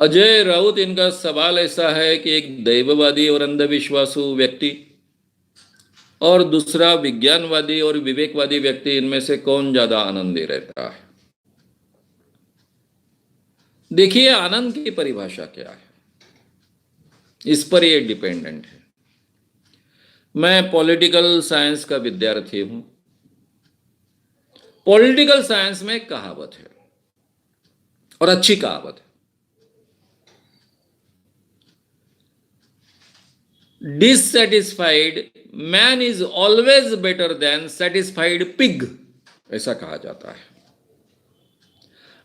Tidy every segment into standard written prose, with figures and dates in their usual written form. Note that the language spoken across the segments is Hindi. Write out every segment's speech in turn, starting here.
अजय राउत, इनका सवाल ऐसा है कि एक दैववादी और अंधविश्वासु व्यक्ति और दूसरा विज्ञानवादी और विवेकवादी व्यक्ति, इनमें से कौन ज्यादा आनंदी रहता है? देखिए, आनंद की परिभाषा क्या है, इस पर ये डिपेंडेंट है। मैं पॉलिटिकल साइंस का विद्यार्थी हूं। पॉलिटिकल साइंस में एक कहावत है, और अच्छी कहावत है। Dissatisfied man is always better than satisfied pig, ऐसा कहा जाता है।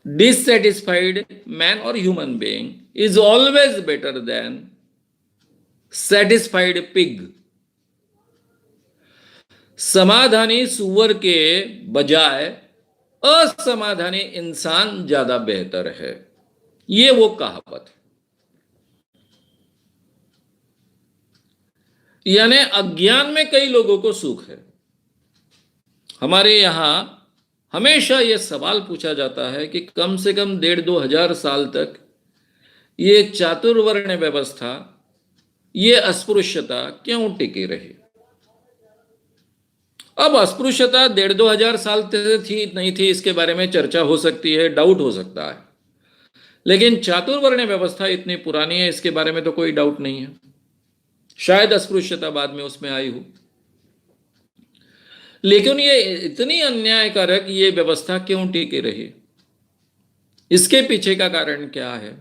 डिससेटिस्फाइड मैन और human being is always better than satisfied pig. समाधानी सुअर के बजाय असमाधानी इंसान ज्यादा बेहतर है, ये वो कहावत है। यानी अज्ञान में कई लोगों को सुख है। हमारे यहां हमेशा यह सवाल पूछा जाता है कि कम से कम 1,500-2,000 साल तक ये चातुर्वर्ण व्यवस्था, ये अस्पृश्यता क्यों टिकी रही? अब अस्पृश्यता 1,500-2,000 साल से थी नहीं थी, इसके बारे में चर्चा हो सकती है, डाउट हो सकता है। लेकिन चातुर्वर्ण व्यवस्था इतनी पुरानी है, इसके बारे में तो कोई डाउट नहीं है। शायद अस्पृश्यता बाद में उसमें आई हो, लेकिन ये इतनी अन्यायकारक ये व्यवस्था क्यों टिकी रही? इसके पीछे का कारण क्या है?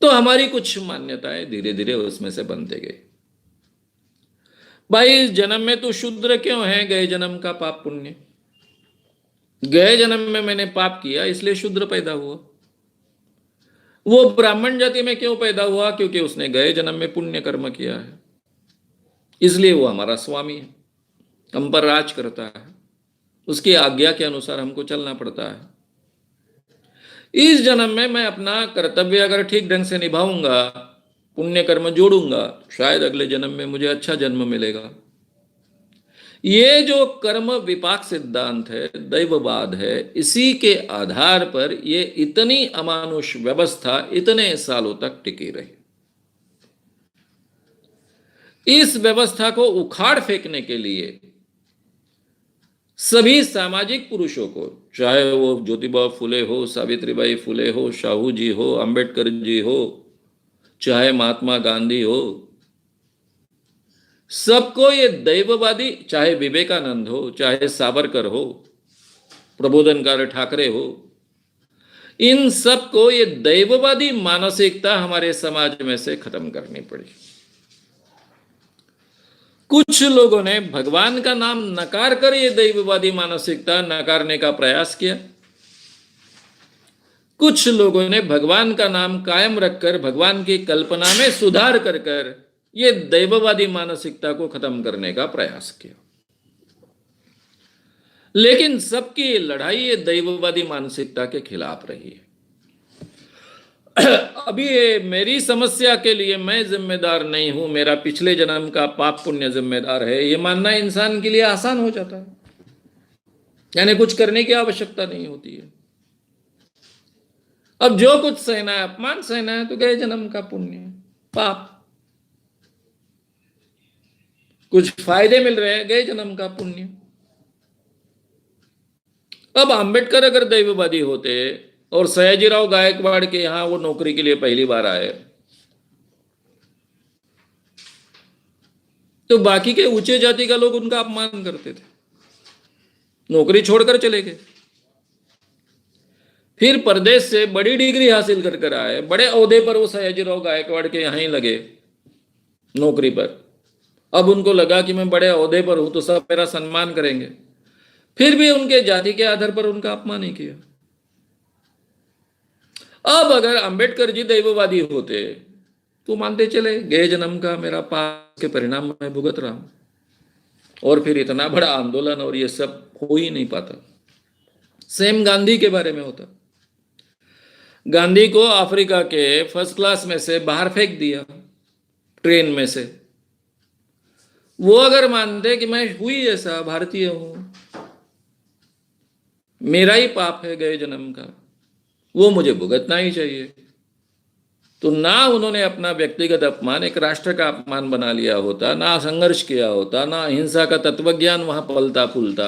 तो हमारी कुछ मान्यताएं धीरे धीरे उसमें से बनते गई। भाई, इस जन्म में तो शूद्र क्यों है? गए जन्म का पाप पुण्य, गए जन्म में मैंने पाप किया इसलिए शूद्र पैदा हुआ। वो ब्राह्मण जाति में क्यों पैदा हुआ? क्योंकि उसने गए जन्म में पुण्य कर्म किया है, इसलिए वो हमारा स्वामी है, हम पर राज करता है, उसकी आज्ञा के अनुसार हमको चलना पड़ता है। इस जन्म में मैं अपना कर्तव्य अगर ठीक ढंग से निभाऊंगा, पुण्य कर्म जोड़ूंगा, शायद अगले जन्म में मुझे अच्छा जन्म मिलेगा। ये जो कर्म विपाक सिद्धांत है, दैववाद है, इसी के आधार पर ये इतनी अमानुष व्यवस्था इतने सालों तक टिकी रही। इस व्यवस्था को उखाड़ फेंकने के लिए सभी सामाजिक पुरुषों को, चाहे वो ज्योतिबा फुले हो, सावित्रीबाई फुले हो, शाहू जी हो, अंबेडकर जी हो, चाहे महात्मा गांधी हो, सबको ये दैववादी, चाहे विवेकानंद हो, चाहे सावरकर हो, प्रबोधनकार ठाकरे हो, इन सबको ये दैववादी मानसिकता हमारे समाज में से खत्म करनी पड़ी। कुछ लोगों ने भगवान का नाम नकार कर ये दैववादी मानसिकता नकारने का प्रयास किया। कुछ लोगों ने भगवान का नाम कायम रखकर भगवान की कल्पना में सुधार कर कर ये दैववादी मानसिकता को खत्म करने का प्रयास किया। लेकिन सबकी लड़ाई ये दैववादी मानसिकता के खिलाफ रही है। अभी मेरी समस्या के लिए मैं जिम्मेदार नहीं हूं, मेरा पिछले जन्म का पाप पुण्य जिम्मेदार है, ये मानना इंसान के लिए आसान हो जाता है। यानी कुछ करने की आवश्यकता नहीं होती है। अब जो कुछ सहना है, अपमान सहना है, तो गए जन्म का पुण्य पाप, कुछ फायदे मिल रहे हैं, गए जन्म का पुण्य। अब अंबेडकर अगर दैववादी होते और सयाजीराव गायकवाड़ के यहां वो नौकरी के लिए पहली बार आए, तो बाकी के ऊंचे जाति का लोग उनका अपमान करते थे, नौकरी छोड़कर चले गए। फिर परदेश से बड़ी डिग्री हासिल कर कर आए, बड़े ओहदे पर वो सयाजीराव गायकवाड़ के यहां ही लगे नौकरी पर। अब उनको लगा कि मैं बड़े ओहदे पर हूं तो सब मेरा सम्मान करेंगे, फिर भी उनके जाति के आधार पर उनका अपमान ही किया। अब अगर अंबेडकर जी दैववादी होते तो मानते चले गए जन्म का मेरा पाप के परिणाम मैं भुगत रहा हूं, और फिर इतना बड़ा आंदोलन और ये सब हो ही नहीं पाता। सेम गांधी के बारे में होता। गांधी को अफ्रीका के फर्स्ट क्लास में से बाहर फेंक दिया, ट्रेन में से। वो अगर मानते कि मैं हुई ऐसा भारतीय हूं, मेरा ही पाप है गए जन्म का, वो मुझे भुगतना ही चाहिए। तो ना उन्होंने अपना व्यक्तिगत अपमान एक राष्ट्र का अपमान बना लिया होता, ना संघर्ष किया होता, ना हिंसा का तत्वज्ञान वहां पलता फूलता,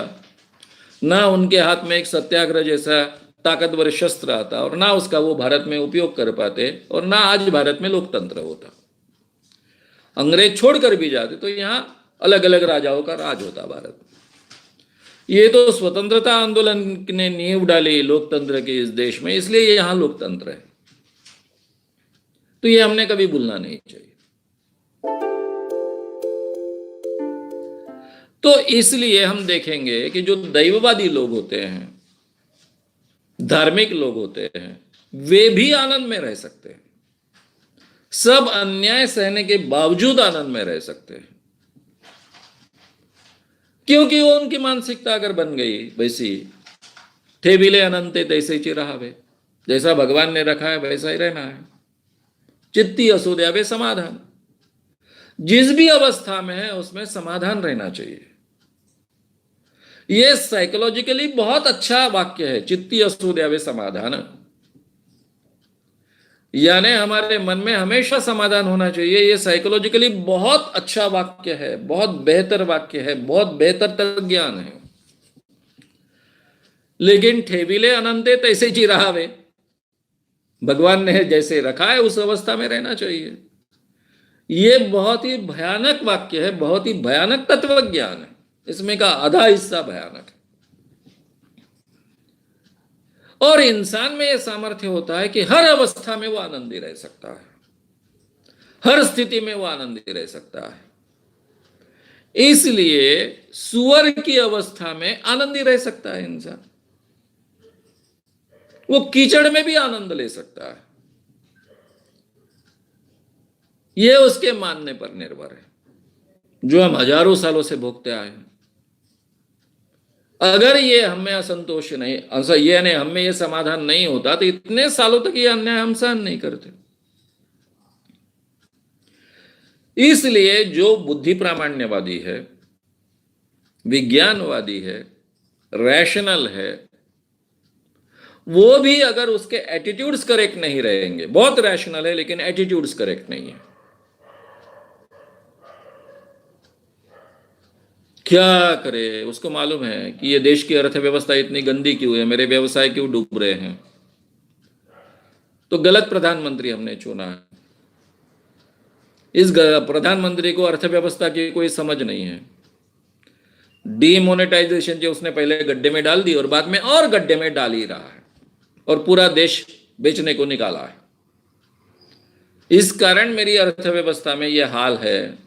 ना उनके हाथ में एक सत्याग्रह जैसा ताकतवर शस्त्र आता, और ना उसका वो भारत में उपयोग कर पाते, और ना आज भारत में लोकतंत्र होता। अंग्रेज छोड़कर भी जाते तो यहाँ अलग अलग राजाओं का राज होता भारत। ये तो स्वतंत्रता आंदोलन ने नींव डाली लोकतंत्र के इस देश में, इसलिए यहां लोकतंत्र है। तो ये हमने कभी भूलना नहीं चाहिए। तो इसलिए हम देखेंगे कि जो दैववादी लोग होते हैं, धार्मिक लोग होते हैं, वे भी आनंद में रह सकते हैं, सब अन्याय सहने के बावजूद आनंद में रह सकते हैं, क्योंकि वो उनकी मानसिकता अगर बन गई वैसी, ठेबिले अनंते तैसे चिरावे, जैसा भगवान ने रखा है वैसा ही रहना है, चित्ती असुद्यावे समाधान, जिस भी अवस्था में है उसमें समाधान रहना चाहिए। यह साइकोलॉजिकली बहुत अच्छा वाक्य है, चित्ती असुद्यावे समाधान, यानी हमारे मन में हमेशा समाधान होना चाहिए। यह साइकोलॉजिकली बहुत अच्छा वाक्य है, बहुत बेहतर वाक्य है, बहुत बेहतर तत्वज्ञान है। लेकिन ठेबिले अनंते तैसे चिरावे, भगवान ने जैसे रखा है उस अवस्था में रहना चाहिए। यह बहुत ही भयानक वाक्य है, बहुत ही भयानक तत्वज्ञान है, इसमें का आधा हिस्सा भयानक है। और इंसान में यह सामर्थ्य होता है कि हर अवस्था में वो आनंदी रह सकता है, हर स्थिति में वो आनंदी रह सकता है। इसलिए सुअर की अवस्था में आनंदी रह सकता है इंसान, वो कीचड़ में भी आनंद ले सकता है। यह उसके मानने पर निर्भर है, जो हम हजारों सालों से भोगते आए हैं। अगर ये हमें असंतोष नहीं, ये नहीं, हमें ये समाधान नहीं होता तो इतने सालों तक ये अन्याय हम सहन नहीं करते। इसलिए जो बुद्धि प्रामाण्यवादी है, विज्ञानवादी है, रैशनल है, वो भी अगर उसके एटीट्यूड्स करेक्ट नहीं रहेंगे, बहुत रैशनल है लेकिन एटीट्यूड्स करेक्ट नहीं है, क्या करे? उसको मालूम है कि ये देश की अर्थव्यवस्था इतनी गंदी क्यों है, मेरे व्यवसाय क्यों डूब रहे हैं, तो गलत प्रधानमंत्री हमने चुना है। इस प्रधानमंत्री को अर्थव्यवस्था की कोई समझ नहीं है। डीमोनेटाइजेशन जो उसने पहले गड्ढे में डाल दी और बाद में और गड्ढे में डाल ही रहा है, और पूरा देश बेचने को निकाला है। इस कारण मेरी अर्थव्यवस्था में यह हाल है।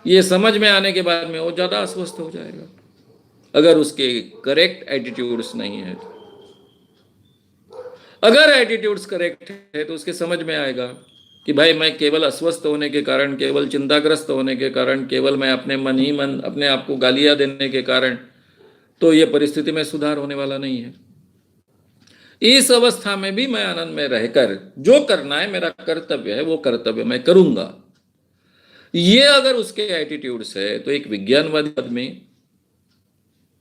ये समझ में आने के बाद में वो ज्यादा अस्वस्थ हो जाएगा अगर उसके करेक्ट एटीट्यूड्स नहीं है तो। अगर एटीट्यूड्स करेक्ट है तो उसके समझ में आएगा कि भाई मैं केवल अस्वस्थ होने के कारण, केवल चिंताग्रस्त होने के कारण, केवल मैं अपने मन ही मन अपने आप को गालियां देने के कारण तो ये परिस्थिति में सुधार होने वाला नहीं है। इस अवस्था में भी मैं आनंद में रहकर जो करना है, मेरा कर्तव्य है, वो कर्तव्य मैं करूंगा। ये अगर उसके एटीट्यूड्स है तो एक विज्ञानवादी आदमी,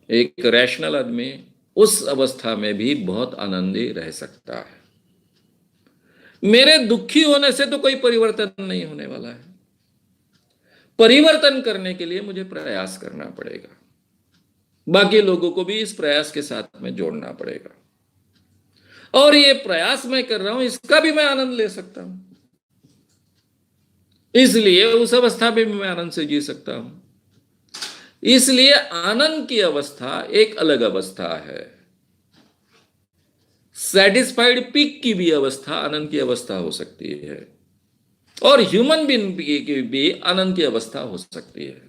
एक रैशनल आदमी उस अवस्था में भी बहुत आनंदी रह सकता है। मेरे दुखी होने से तो कोई परिवर्तन नहीं होने वाला है। परिवर्तन करने के लिए मुझे प्रयास करना पड़ेगा, बाकी लोगों को भी इस प्रयास के साथ में जोड़ना पड़ेगा, और ये प्रयास मैं कर रहा हूं, इसका भी मैं आनंद ले सकता हूं। इसलिए उस अवस्था में भी मैं आनंद से जी सकता हूं। इसलिए आनंद की अवस्था एक अलग अवस्था है। सैटिस्फाइड पीक की भी अवस्था आनंद की अवस्था हो सकती है, और ह्यूमन बीइंग की भी आनंद की अवस्था हो सकती है।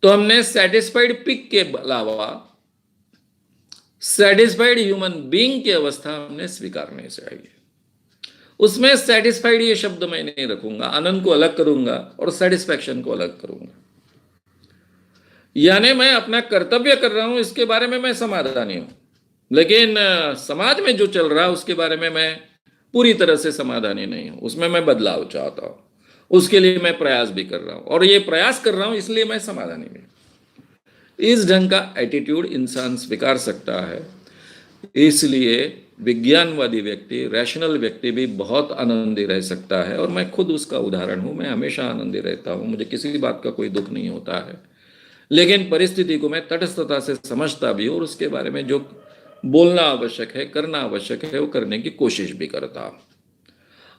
तो हमने सैटिस्फाइड पीक के अलावा सैटिस्फाइड ह्यूमन बीइंग की अवस्था हमने स्वीकारनी चाहिए। उसमें सैटिस्फाइड ये शब्द मैं नहीं रखूंगा, आनंद को अलग करूंगा और सेटिस्फैक्शन को अलग करूंगा। यानी मैं अपना कर्तव्य कर रहा हूं, इसके बारे में मैं समाधानी हूं, लेकिन समाज में जो चल रहा है उसके बारे में मैं पूरी तरह से समाधानी नहीं हूं। उसमें मैं बदलाव चाहता हूं, उसके लिए मैं प्रयास भी कर रहा हूं, और ये प्रयास कर रहा हूं इसलिए मैं समाधानी नहीं। इस ढंग का एटीट्यूड इंसान स्वीकार सकता है। इसलिए विज्ञानवादी व्यक्ति, रैशनल व्यक्ति भी बहुत आनंदी रह सकता है, और मैं खुद उसका उदाहरण हूं। मैं हमेशा आनंदी रहता हूं, मुझे किसी भी बात का कोई दुख नहीं होता है, लेकिन परिस्थिति को मैं तटस्थता से समझता भी हूं, और उसके बारे में जो बोलना आवश्यक है, करना आवश्यक है, वो करने की कोशिश भी करता हूं।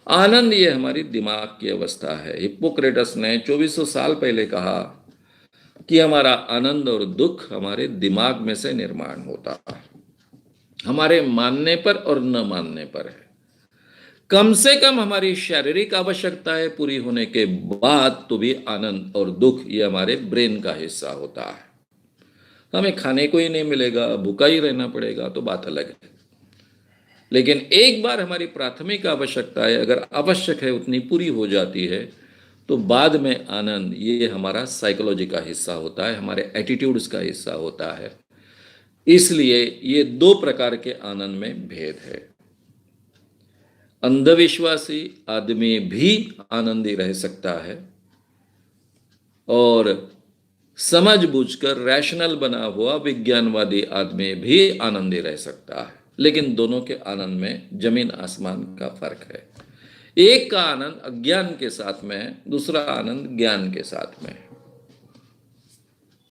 आनंद ये हमारी दिमाग की अवस्था है। हिप्पोक्रेटस ने 2400 साल पहले कहा कि हमारा आनंद और दुख हमारे दिमाग में से निर्माण होता है, हमारे मानने पर और न मानने पर है। कम से कम हमारी शारीरिक आवश्यकताएं पूरी होने के बाद तो भी आनंद और दुख ये हमारे ब्रेन का हिस्सा होता है। हमें खाने को ही नहीं मिलेगा, भूखा ही रहना पड़ेगा, तो बात अलग है। लेकिन एक बार हमारी प्राथमिक आवश्यकताएं अगर आवश्यक है उतनी पूरी हो जाती है, तो बाद में आनंद ये हमारा साइकोलॉजी का हिस्सा होता है, हमारे एटीट्यूड्स का हिस्सा होता है। इसलिए ये दो प्रकार के आनंद में भेद है। अंधविश्वासी आदमी भी आनंदी रह सकता है, और समझ बूझकर रैशनल बना हुआ विज्ञानवादी आदमी भी आनंदी रह सकता है। लेकिन दोनों के आनंद में जमीन आसमान का फर्क है। एक का आनंद अज्ञान के साथ में है, दूसरा आनंद ज्ञान के साथ में है।